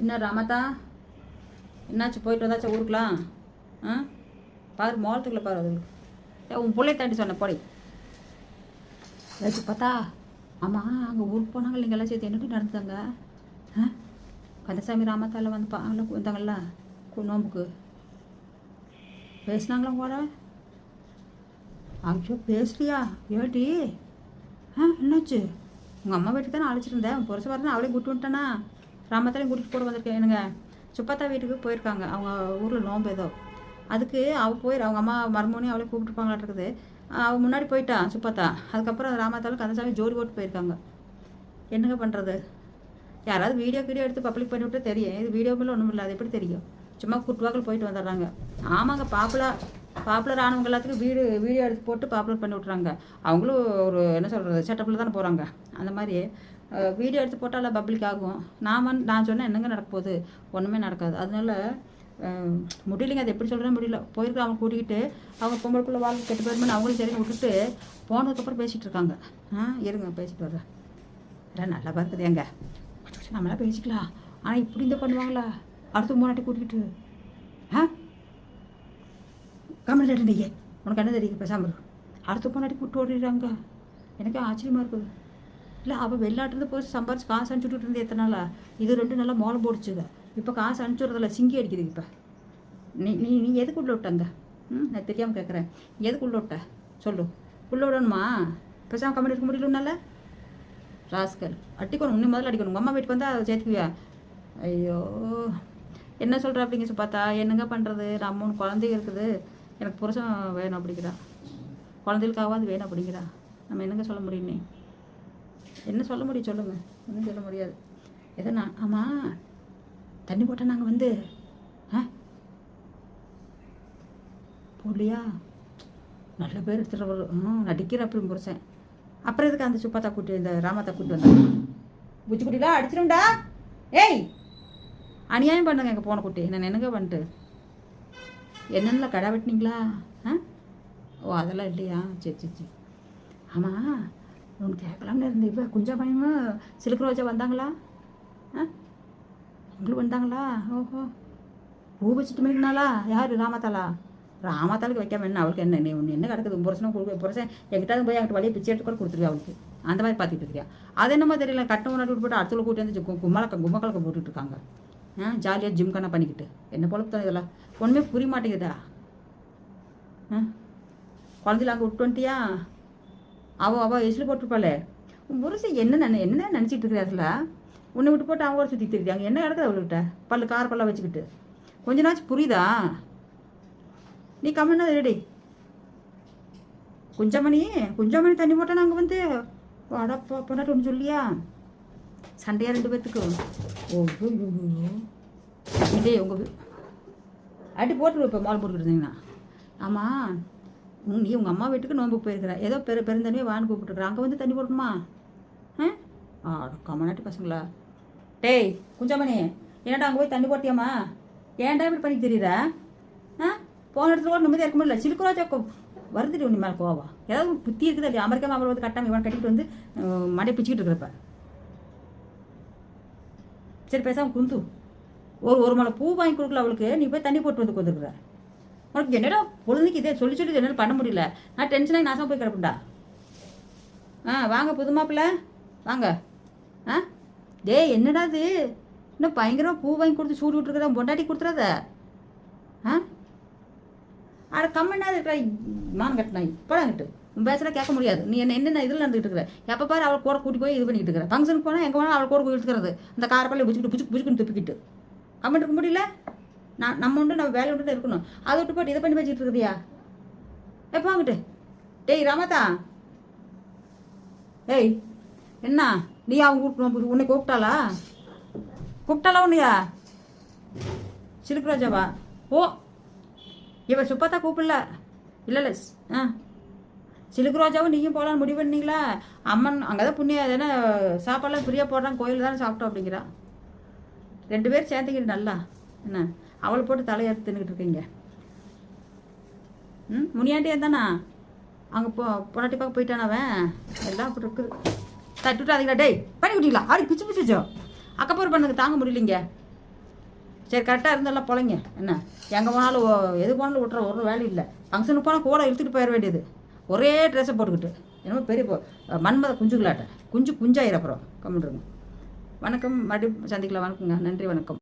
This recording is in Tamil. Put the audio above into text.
என்ன ராமதா, என்னாச்சு? போயிட்டு வந்தாச்சா ஊருக்குலாம்? ஆ பாரு, மோளத்துக்குள்ளே பாரு. அது உன் பிள்ளைய தாண்டி சொன்ன போடி ஏதாச்சும் பார்த்தா. ஆமாம், அங்கே ஊருக்கு போனாங்க இல்லைங்க, எல்லாம் சேர்த்து என்னடி நடந்தாங்க? ஆ கந்தசாமி ராமத்தால வந்தாங்கல்ல நோம்புக்கு, பேசுனாங்களா கூட? ஐயோ பேசுறியா? ஏடி என்னாச்சு? உங்கள் அம்மா வீட்டுக்கு தானே அழைச்சிட்டு இருந்தேன், புரச வரதான் அவளையும் கூப்பிட்டு வந்துட்டானா? ராமத்தாலையும் கூட்டிகிட்டு போட வந்திருக்கேன். எனக்கு சுப்பத்தா வீட்டுக்கு போயிருக்காங்க, அவங்க ஊரில் நோம்பு ஏதோ. அதுக்கு அவள் அவங்க அம்மா மருமோனையும் அவளே கூப்பிட்டுருப்பாங்களாட்டு இருக்குது. அவள் முன்னாடி போயிட்டான் சுப்பத்தா. அதுக்கப்புறம் ராமத்தாலும் கந்தசாமி ஜோடி போட்டு போயிருக்காங்க. என்னங்க பண்ணுறது? யாராவது வீடியோ எடுத்து பப்ளிக் பண்ணிவிட்டு தெரியும். இது வீடியோ மேலே ஒன்றும் இல்லை, அது எப்படி தெரியும்? சும்மா குட்டுவாக்கள் போயிட்டு வந்துடுறாங்க. ஆமாங்க, பாப்புலர் ஆனவங்க எல்லாத்துக்கும் வீடியோ எடுத்து போட்டு பாப்புலர் பண்ணி விட்றாங்க. அவங்களும் ஒரு என்ன சொல்கிறது செட்டப்பில் தானே போகிறாங்க. அந்த மாதிரி வீடியோ எடுத்து போட்டால் பப்ளிக் ஆகும். நான் சொன்னேன் என்னங்க நடக்க போகுது? ஒன்றுமே நடக்காது. அதனால முடியலைங்க, அது எப்படி சொல்கிறேன்னு முடியல. போயிருக்க அவங்க கூட்டிகிட்டு அவங்க பொம்பளுக்குள்ளே வாழ்க்கை கெட்டு போயிருமேனு அவங்களும் சரி விட்டுட்டு போனதுக்கப்புறம் பேசிகிட்டு இருக்காங்க. இருங்க பேசிட்டு வர்றேன். எல்லாம் நல்லா இருக்குது எங்க நம்மளாம் பேசிக்கலாம். ஆனால் இப்படி இந்த பண்ணுவாங்களா? அடுத்த மூணாட்டி கூட்டிக்கிட்டு கமெண்ட் நீங்கள் உனக்கு என்ன தெரியுங்க? பேசாமல் அடுத்த பொண்ணாட்டி கூப்பிட்டு ஓடிடுறாங்க. எனக்கு ஆச்சரியமாக இருக்குது. இல்லை, அவள் வெளிநாட்டிலேருந்து போய் சம்பாரிச்சு காசு அனுப்பிச்சுட்டு இருந்து எத்தனை நாளா? இது ரெண்டு நல்லா மோளம் போடுச்சுங்க. இப்போ காசு அனுப்பிச்சுடுறதில்ல, சிங்கி அடிக்குது. இப்போ நீ எதுக்கு உள்ள விட்டாங்க? நான் தெரியாமல் கேட்குறேன். எதுக்கு உள்ள விட்ட சொல்லு. உள்ள விடணுமா? பேசாமல் கமெண்ட் இருக்க முடியலனால ராஸ்கல் அடிக்கணும். இன்னும் முதல்ல அடிக்கணும். உங்கள் அம்மா வீட்டுக்கு வந்தால் சேர்த்துக்குவியா? ஐயோ என்ன சொல்கிற அப்படிங்க பார்த்தா என்னங்க பண்ணுறது? நம்ம ஒன்று குழந்தைங்க இருக்குது, எனக்கு புருஷன் வேணும் அப்படிங்கிறா. குழந்தைகளுக்காவது வேணும் அப்படிங்கிறா. நம்ம என்னங்க சொல்ல முடியும்? நீ என்ன சொல்ல முடியும் சொல்லுங்கள்? ஒன்றும் சொல்ல முடியாது. எதோ நான் ஆமாம் தண்ணி போட்டால் நாங்கள் வந்து போடலையா? நல்ல பேர் எடுத்துகிட்டு நடிக்கிற அப்படி புருஷன். அப்புறம் எதுக்கு அந்த சுப்பாத்தா கூட்டி இந்த ராமத்தா கூட்டி வந்தாங்க? பூச்சி குட்டிலாம் அடிச்சிடும்டா. ஏய் அநியாயம் பண்ணுங்க எங்கள் போன குட்டி. நான் என்னங்க பண்ணிட்டு என்னென்ன கடை வெட்டினீங்களா? ஓ அதெல்லாம் இல்லையா? சரி. ஆமாம், ஒன்று கேட்கலாம்னு இருந்தேன். இப்போ குஞ்சா பையனும் சிலுக்கு ரோஜா வந்தாங்களா? உங்களுக்கு வந்தாங்களா? ஓஹோ, பூ வச்சுட்டு மீறினாலா? யார்? ராமத்தாளுக்கு வைக்காம என்ன அவளுக்கு என்ன? நீ ஒன்று என்ன கிடக்குது? புருஷனும் புருஷன் எங்கிட்ட போய் என்கிட்ட வழியை பிச்சை எடுத்து கூட கொடுத்துருவியா அவளுக்கு? அந்த மாதிரி பார்த்துட்டு இருக்கியா? அது என்னமோ தெரியல, கட்ட முன்னாடி போட்டு அடுத்த கூட்டி வந்து கும்மக்கலக்க போட்டுட்டு இருக்காங்க. ஜாலியாக ஜிம் கண்ணா பண்ணிக்கிட்டு என்ன பொழப்பு இதெல்லாம் ஒன்றுமே புரிய மாட்டேங்குதா? குழந்தைல அங்கே விட்டு வந்துட்டியா? அவள் எசில் போட்டுருப்பாளே. உன் புருஷன் என்ன நினச்சிட்டு இருக்கிறாருல? உன்னை விட்டு போட்டு அவங்க கூட சுற்றி தெரியுறாங்க. என்ன கிடக்குது அவள்கிட்ட? கார பல்லாம் வச்சுக்கிட்டு கொஞ்ச நாச்சு புரியுதா? நீ கம்மனா ரெடி. குஞ்சமணி தண்ணி போட்டால் நாங்கள் வந்து அடப்பா பொண்ணாட்டு ஒன்று சொல்லியா? சண்டையா ரெண்டு பேர்த்துக்கு? ஓ இதே உங்கள் அடி போட்டு இப்போ மால் போட்டுக்கிட்டு இருந்தீங்கன்னா. ஆமாம், நீ உங்கள் அம்மா வீட்டுக்கு நோம்புக்கு போயிருக்கிற, ஏதோ பெருந்தண்ணியே வான்னு கூப்பிட்டுருக்குற, அங்கே வந்து தண்ணி போடணுமா? கம்மனாட்டி பசங்களா? டேய் குஞ்சமணி, என்னடா அங்கே போய் தண்ணி போட்டியாம்மா? ஏன்டா இப்படி பண்ணி தெரியுற? போன இடத்துல கூட நிம்மதியாக இருக்க முடியல. சிலுக்குராஜா வருதுடி ஒன்று மேலே கோவா. ஏதாவது புத்தி இருக்குது அப்படி அமெரிக்கா மாப்பிள வந்து கட்டாமல் இவன் கட்டிக்கிட்டு வந்து மண்டையை பிச்சுக்கிட்டு இருக்கிறப்ப. சரி பேசாமல் குந்து ஒரு மலை பூ வாங்கி கொடுக்கல அவளுக்கு, நீ போய் தண்ணி போட்டு வந்து கொண்டுருக்குற. உனக்கு என்னடா பொழுதுக்கு இதே சொல்லி என்னால் பண்ண முடியல. நான் டென்ஷனாகி நாசம் போய் கிடப்புண்டா. வாங்க புது மாப்பிள்ள வாங்க. டேய் என்னடா இது இன்னும் பயங்கரமாக பூ வாங்கி கொடுத்து சூடு விட்டுருக்குறா, பொண்டாட்டி கொடுத்துறாத. அட கம்மன்னா இருக்கிற மான் கட்டினா இப்போடாங்கிட்டு உன் பேசுகிற கேட்க முடியாது. நீ என்னென்ன இதில் நடந்துகிட்டு இருக்கிற? எப்போ பாரு அவளை கூட கூட்டி போய் இது பண்ணிக்கிட்டு இருக்கிற. ஃபங்க்ஷனுக்கு போனால் எங்கே போனால் அவளை கூட கொடுத்துக்கிறது, அந்த காரப்பள்ளி புச்சுக்குன்னு துப்பிக்கிட்டு கமெண்ட் இருக்க முடியல. நம்ம உண்டு நம்ம வேலை விட்டு இருக்கணும். அதை விட்டு போட்டு இதை பண்ணி வச்சுக்கிட்டு இருக்கிறியா? எப்போ வாங்கிட்டு? டேய் ராமதா, ஏய் என்ன நீ அவங்க உன்னை கூப்பிட்டாளா உன்னையா? சிலுக்கு ராஜாவா? ஓ இவ சுப்பத்தா கூப்பிடல. இல்லை சிலுக்கு ரோஜாவும் நீயும் போகலான்னு முடிவு பண்ணீங்களா? அம்மன் அங்கே தான் புண்ணியம் ஏன்னா சாப்பாடெல்லாம் ஃப்ரீயாக போடுறாங்க, கோயில் தானே சாப்பிட்டோம் அப்படிங்கிறா. ரெண்டு பேரும் சேர்ந்துக்கிட்டு நல்லா என்ன அவளை போட்டு தலையெடுத்து தின்னுக்கிட்டு இருக்கீங்க. முனியாண்டியா தானா? அங்கே பொண்டாட்டி பார்க்க போயிட்டான் அவன். எல்லாம் அப்படி இருக்குது. தட்டுவிட்டு அதுங்களா? டேய் பண்ணி விட்டீங்களா? ஆடி பிச்சு பிச்சுச்சோ அக்கப்போர் பண்ணுங்க தாங்க முடியலைங்க. சரி கரெக்டாக இருந்தெல்லாம் பொழைங்க. என்ன எங்கே போனாலும் எது போனாலும் விட்ற ஒரு வேலை இல்லை. ஃபங்க்ஷனுக்கு போனால் கூட இழுத்துட்டு போயிட வேண்டியது. ஒரே ட்ரெஸ்ஸை போட்டுக்கிட்டு என்னமோ பெரிய மன்மத குஞ்சுகளாட்ட குஞ்சாயிரம் அப்புறம் கம்மிட்டுருங்க. வணக்கம், மறுபடியும் சந்திக்கலாம். வணக்கங்க, நன்றி, வணக்கம்.